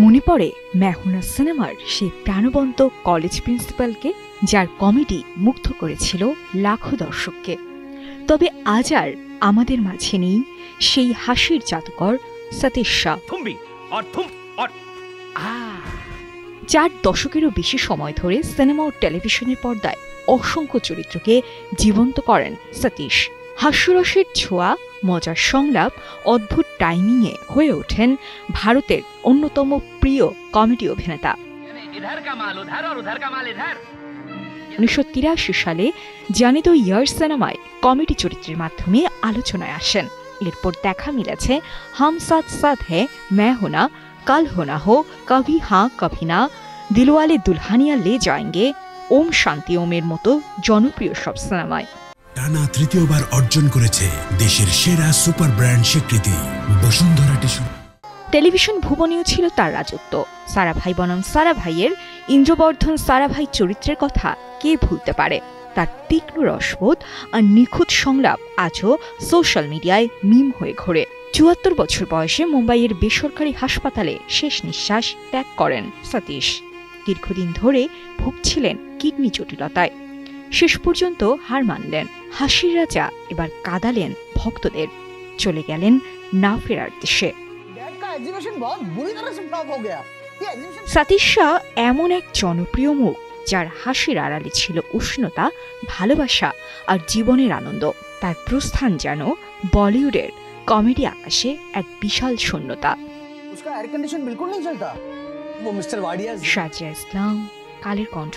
মনে পড়ে मैं हूं ना সিনেমার সেই প্রাণবন্ত কলেজ প্রিন্সিপালকে, যার কমেডি মুগ্ধ করেছিল লাখো দর্শককে। তবে আজ আর আমাদের মাঝে নেই সেই হাসির জাদুকর সতীশ শাহ। 4 দশকেরও বেশি সময় ধরে সিনেমা ও টেলিভিশনের পর্দায় অসংখ্য চরিত্রকে জীবন্ত করেন সতীশ। হাস্যরসের ছোঁয়া, মজার সংলাপ, অদ্ভুত টাইমিংয়ে হয়ে ওঠেন ভারতের অন্যতম প্রিয় কমেডি অভিনেতা। 1983 সালে জানি তো ইয়ার সিনেমায় কমেডি চরিত্রের মাধ্যমে আলোচনায় আসেন। এরপর দেখা মিলেছে হাম সাথ সাথ হ্যায়, मैं हूं ना, कल हो ना हो, कभी हाँ कभी ना, दिलवाले दुल्हनिया ले जाएंगे, ওম শান্তি ওমের মতো জনপ্রিয় সব সিনেমায়। টানা তৃতীয়বার অর্জন করেছে দেশের সেরা সুপার ব্র্যান্ড স্বীকৃতি বসুন্ধরা টিস্যু। টেলিভিশন ভুবনেও ছিল তার রাজত্ব। সারাভাই বনাম সারাভাইয়ের ইন্দ্রবর্ধন সারাভাই চরিত্রের কথা কে ভুলতে পারে। তার তীক্ষ্ণ রসবোধ আর নিখুঁত সংলাপ আজও সোশ্যাল মিডিয়ায় মিম হয়ে ঘোরে। ৭৪ বছর বয়সে মুম্বাইয়ের বেসরকারি হাসপাতালে শেষ নিঃশ্বাস ত্যাগ করেন সতীশ। দীর্ঘদিন ধরে ভুগছিলেন কিডনি জটিলতায়। শেষ পর্যন্ত হার মানলেন। হাসির রাজা এবার কাঁদালেন ভক্তদের, চলে গেলেন না ফেরার দেশে। সতীশ শাহ এমন এক জনপ্রিয় মুখ, যার হাসির আড়ালে ছিল উষ্ণতা, ভালোবাসা আর জীবনের আনন্দ। তার প্রস্থান যেন বলিউডের কমেডি আকাশে এক বিশাল শূন্যতা। उसका एयर कंडीशन बिल्कुल नहीं चलता। वो मिस्टर वाडिया। শাজিয়া ইসলাম, কালের কণ্ঠ।